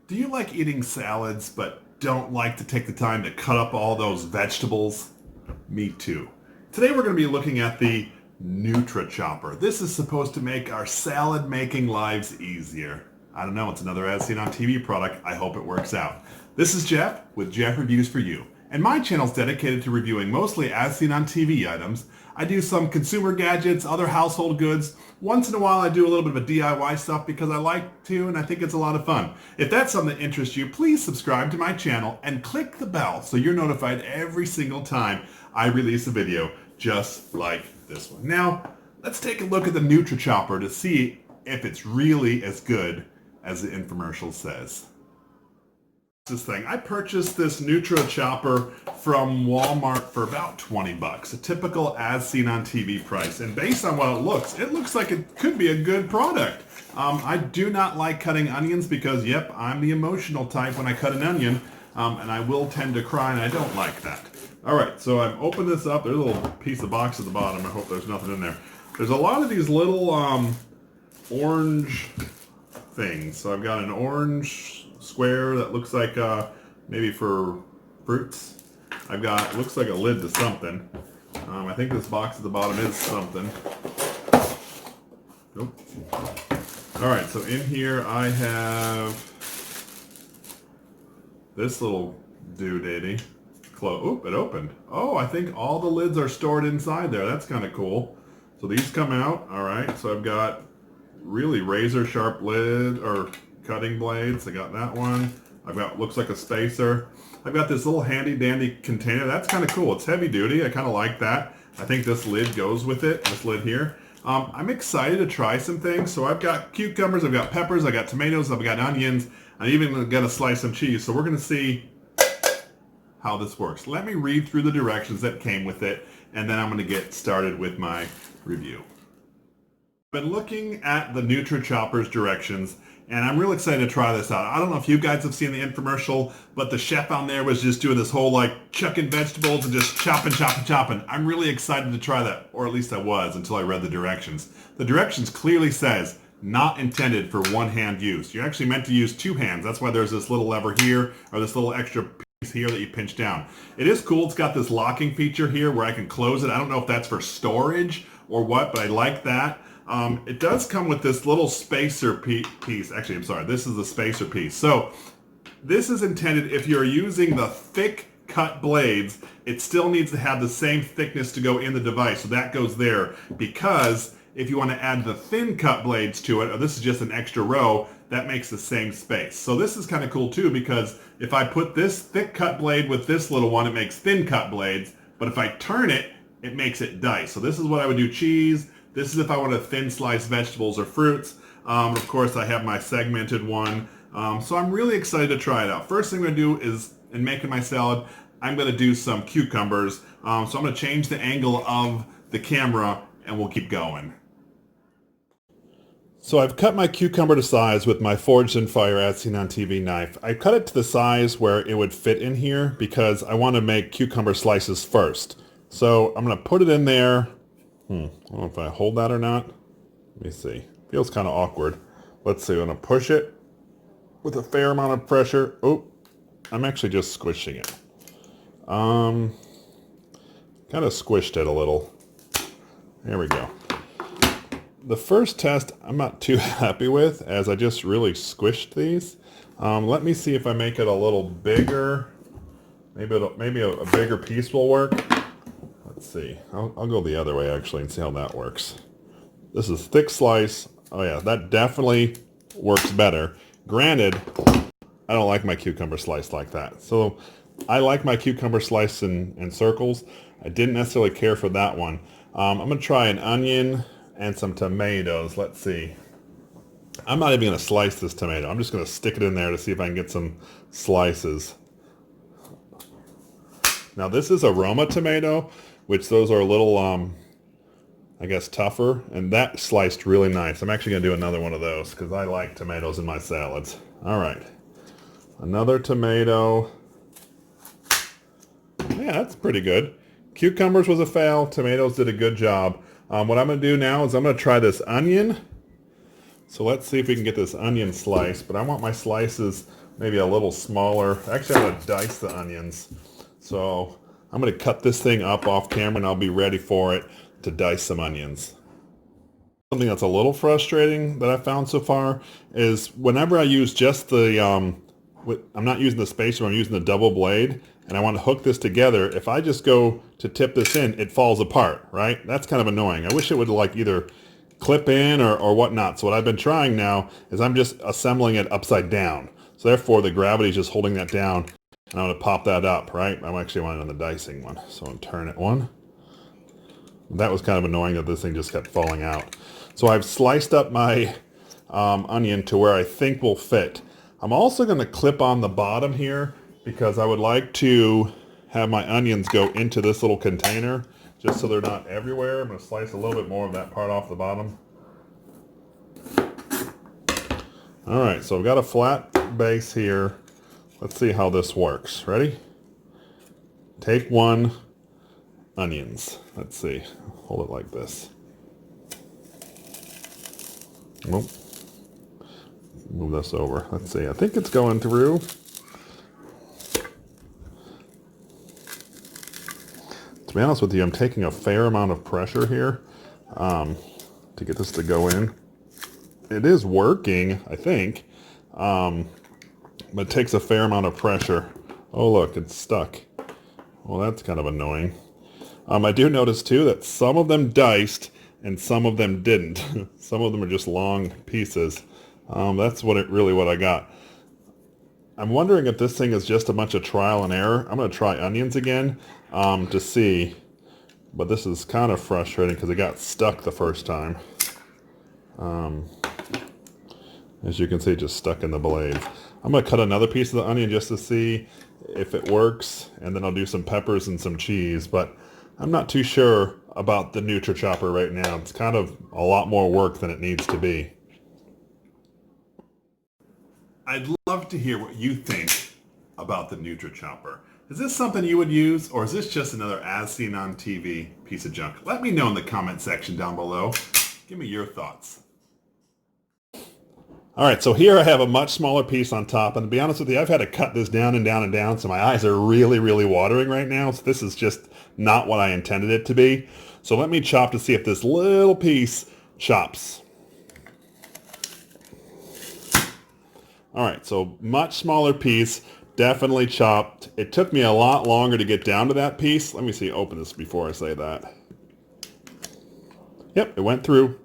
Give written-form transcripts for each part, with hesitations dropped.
Do you like eating salads but don't like to take the time to cut up all those vegetables? Me too. Today we're going to be looking at the NutriChopper. This is supposed to make our salad making lives easier. I don't know, it's another as seen on TV product. I hope it works out. This is Jeff with Jeff Reviews for You. And my channel is dedicated to reviewing mostly as seen on TV items. I do some consumer gadgets, other household goods. Once in a while I do a little bit of a DIY stuff because I like to and I think it's a lot of fun. If that's something that interests you, please subscribe to my channel and click the bell so you're notified every single time I release a video just like this one. Now, let's take a look at the NutriChopper to see if it's really as good as the infomercial says. This thing. I purchased this NutriChopper from Walmart for about 20 bucks, a typical as seen on TV price. And based on what it looks like it could be a good product. I do not like cutting onions because, yep, I'm the emotional type when I cut an onion, and I will tend to cry, and I don't like that. All right, so I've opened this up. There's a little piece of box at the bottom. I hope there's nothing in there. There's a lot of these little orange things. So I've got an orange square that looks like maybe for fruits. I've got, looks like a lid to something. I think this box at the bottom is something. Nope. Alright, so in here I have this little doodaddy. Oop, it opened. Oh, I think all the lids are stored inside there. That's kind of cool. So these come out. Alright, so I've got really razor sharp lid or cutting blades. I got that one. I've got, looks like a spacer. I've got this little handy dandy container. That's kind of cool. It's heavy duty. I kind of like that. I think this lid goes with it, this lid here. I'm excited to try some things. So I've got cucumbers, I've got peppers, I've got tomatoes, I've got onions. I even got a slice of cheese. So we're going to see how this works. Let me read through the directions that came with it, and then I'm going to get started with my review. Been looking at the NutriChopper's directions, and I'm real excited to try this out. I don't know if you guys have seen the infomercial, but the chef on there was just doing this whole like chucking vegetables and just chopping. I'm really excited to try that, or at least I was until I read the directions. The directions clearly says not intended for one-hand use. You're actually meant to use two hands. That's why there's this little lever here, or this little extra piece here that you pinch down. It is cool. It's got this locking feature here where I can close it. I don't know if that's for storage or what, but I like that. It does come with this little spacer piece. Actually, I'm sorry, this is the spacer piece. So this is intended if you're using the thick cut blades, it still needs to have the same thickness to go in the device. So that goes there, because if you want to add the thin cut blades to it, or this is just an extra row, that makes the same space. So this is kind of cool too, because if I put this thick cut blade with this little one, it makes thin cut blades. But if I turn it, it makes it dice. So this is what I would do cheese. This is if I want to thin slice vegetables or fruits. Of course, I have my segmented one. So I'm really excited to try it out. First thing I'm going to do is, in making my salad, I'm going to do some cucumbers. So I'm going to change the angle of the camera and we'll keep going. So I've cut my cucumber to size with my Forged in Fire as seen on TV knife. I cut it to the size where it would fit in here because I want to make cucumber slices first. So I'm going to put it in there. I don't know if I hold that or not. Let me see. Feels kind of awkward. Let's see. I'm going to push it with a fair amount of pressure. Oh, I'm actually just squishing it. Kind of squished it a little. There we go. The first test I'm not too happy with, as I just really squished these. Let me see if I make it a little bigger. Maybe a bigger piece will work. Let's see. I'll go the other way actually and see how that works. This is thick slice. Oh yeah, that definitely works better. Granted, I don't like my cucumber sliced like that. So I like my cucumber sliced in circles. I didn't necessarily care for that one. I'm going to try an onion and some tomatoes. Let's see. I'm not even going to slice this tomato. I'm just going to stick it in there to see if I can get some slices. Now this is a Roma tomato, which those are a little, I guess, tougher, and that sliced really nice. I'm actually going to do another one of those because I like tomatoes in my salads. All right, another tomato. Yeah, that's pretty good. Cucumbers was a fail. Tomatoes did a good job. What I'm going to do now is I'm going to try this onion. So let's see if we can get this onion slice, but I want my slices maybe a little smaller. Actually, I'm gonna dice the onions. So I'm gonna cut this thing up off camera and I'll be ready for it to dice some onions. Something that's a little frustrating that I've found so far is whenever I use just the, I'm not using the spacer, I'm using the double blade, and I want to hook this together. If I just go to tip this in, it falls apart, right? That's kind of annoying. I wish it would like either clip in or whatnot. So what I've been trying now is I'm just assembling it upside down. So therefore the gravity is just holding that down, and I'm going to pop that up, right? I'm actually wanting on the dicing one. So I'm turn it one. That was kind of annoying that this thing just kept falling out. So I've sliced up my onion to where I think will fit. I'm also going to clip on the bottom here because I would like to have my onions go into this little container just so they're not everywhere. I'm going to slice a little bit more of that part off the bottom. All right, so I've got a flat base here. Let's see how this works. Ready? Take one, onions. Let's see. Hold it like this. Nope. Move this over. Let's see. I think it's going through. To be honest with you, I'm taking a fair amount of pressure here to get this to go in. It is working, I think, but it takes a fair amount of pressure. Oh, look, it's stuck. Well, that's kind of annoying. I do notice, too, that some of them diced and some of them didn't. Some of them are just long pieces. That's really what I got. I'm wondering if this thing is just a bunch of trial and error. I'm going to try onions again to see. But this is kind of frustrating because it got stuck the first time. As you can see, just stuck in the blade. I'm going to cut another piece of the onion just to see if it works. And then I'll do some peppers and some cheese. But I'm not too sure about the NutriChopper right now. It's kind of a lot more work than it needs to be. I'd love to hear what you think about the NutriChopper. Is this something you would use, or is this just another as seen on TV piece of junk? Let me know in the comment section down below. Give me your thoughts. All right, so here I have a much smaller piece on top, and to be honest with you, I've had to cut this down and down and down, so my eyes are really, really watering right now. So this is just not what I intended it to be. So let me chop to see if this little piece chops. All right, so much smaller piece, definitely chopped. It took me a lot longer to get down to that piece. Let me see, open this before I say that. Yep, it went through.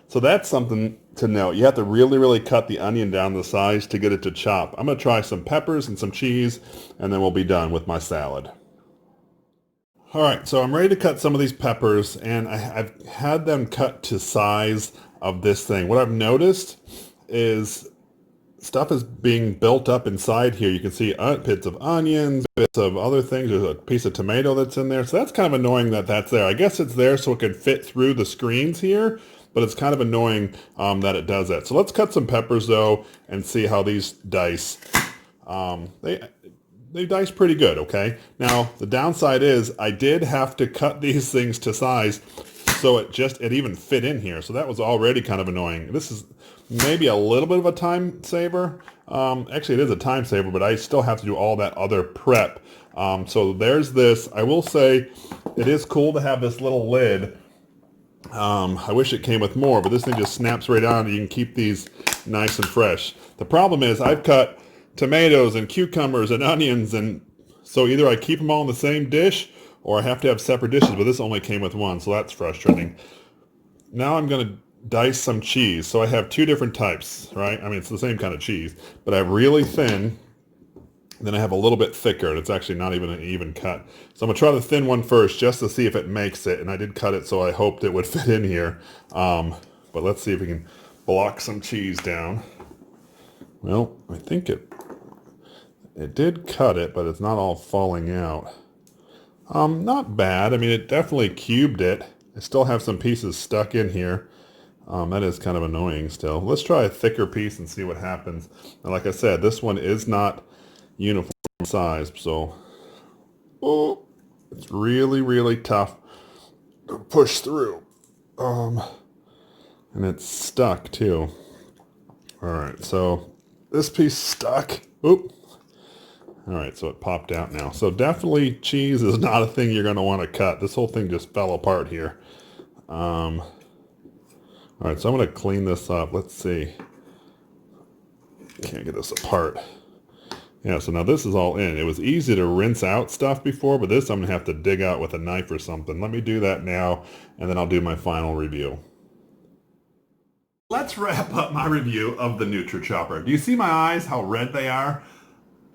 So that's something to note. You have to really, really cut the onion down to the size to get it to chop. I'm going to try some peppers and some cheese, and then we'll be done with my salad. All right, so I'm ready to cut some of these peppers, and I've had them cut to size of this thing. What I've noticed is stuff is being built up inside here. You can see bits of onions, bits of other things. There's a piece of tomato that's in there. So that's kind of annoying that that's there. I guess it's there so it can fit through the screens here, but it's kind of annoying that it does that. So let's cut some peppers though and see how these dice. They dice pretty good, okay? Now, the downside is I did have to cut these things to size so it even fit in here. So that was already kind of annoying. This is maybe a little bit of a time saver. Actually, it is a time saver, but I still have to do all that other prep. So there's this. I will say it is cool to have this little lid. I wish it came with more, but this thing just snaps right on and you can keep these nice and fresh. The problem is I've cut tomatoes and cucumbers and onions, and so either I keep them all in the same dish or I have to have separate dishes, but this only came with one, so that's frustrating. Now I'm going to dice some cheese. So I have two different types, right? I mean, it's the same kind of cheese, but I have really thin, then I have a little bit thicker, and it's actually not even an even cut. So I'm going to try the thin one first just to see if it makes it, and I did cut it so I hoped it would fit in here. But let's see if we can block some cheese down. Well, I think it did cut it, but it's not all falling out. Not bad. I mean, it definitely cubed it. I still have some pieces stuck in here. That is kind of annoying still. Let's try a thicker piece and see what happens. And like I said, this one is not uniform size, so it's really, really tough to push through. And it's stuck too. All right, so this piece stuck. Oop. All right, so it popped out now. So definitely cheese is not a thing you're going to want to cut. This whole thing just fell apart here. All right, so I'm going to clean this up. Let's see. Can't get this apart. Yeah, so now this is all in. It was easy to rinse out stuff before, but this I'm going to have to dig out with a knife or something. Let me do that now, and then I'll do my final review. Let's wrap up my review of the NutriChopper. Do you see my eyes, how red they are?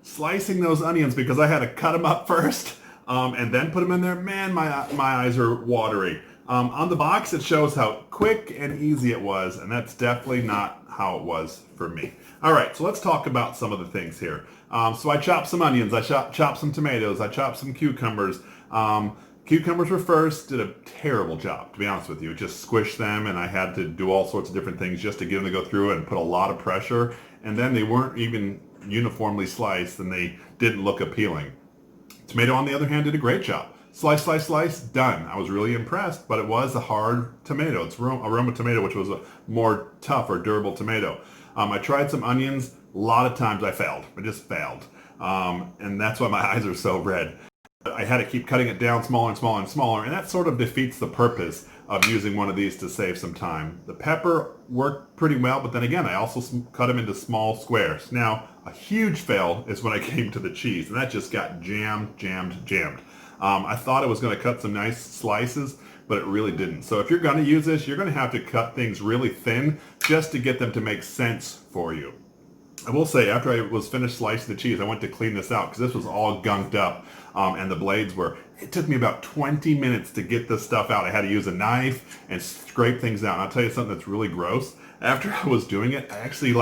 Slicing those onions because I had to cut them up first and then put them in there. Man, my eyes are watery. On the box, it shows how quick and easy it was, and that's definitely not how it was for me. All right, so let's talk about some of the things here. So I chopped some onions, I chopped some tomatoes, I chopped some cucumbers. Cucumbers were first, did a terrible job, to be honest with you. It just squished them, and I had to do all sorts of different things just to get them to go through and put a lot of pressure. And then they weren't even uniformly sliced, and they didn't look appealing. Tomato, on the other hand, did a great job. Slice, slice, slice, done. I was really impressed, but it was a hard tomato. It's a Roma tomato, which was a more tough or durable tomato. I tried some onions. A lot of times I failed. I just failed. And that's why my eyes are so red. I had to keep cutting it down smaller and smaller and smaller, and that sort of defeats the purpose of using one of these to save some time. The pepper worked pretty well, but then again, I also cut them into small squares. Now, a huge fail is when I came to the cheese, and that just got jammed. I thought it was going to cut some nice slices, but it really didn't. So if you're going to use this, you're going to have to cut things really thin just to get them to make sense for you. I will say, after I was finished slicing the cheese, I went to clean this out because this was all gunked up, and the blades were. It took me about 20 minutes to get this stuff out. I had to use a knife and scrape things out. And I'll tell you something that's really gross. After I was doing it, I actually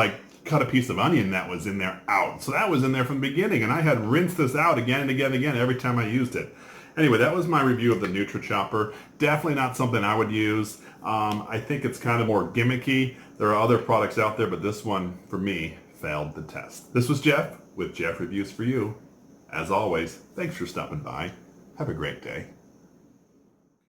cut a piece of onion that was in there out. So that was in there from the beginning, and I had rinsed this out again and again and again every time I used it. Anyway, that was my review of the NutriChopper. Definitely not something I would use. I think it's kind of more gimmicky. There are other products out there, but this one, for me, failed the test. This was Jeff with Jeff Reviews for You. As always, thanks for stopping by. Have a great day.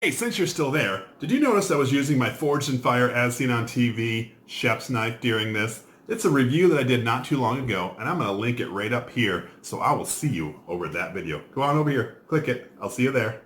Hey, since you're still there, did you notice I was using my Forged in Fire as seen on TV chef's knife during this? It's a review that I did not too long ago, and I'm going to link it right up here, so I will see you over at that video. Go on over here, click it. I'll see you there.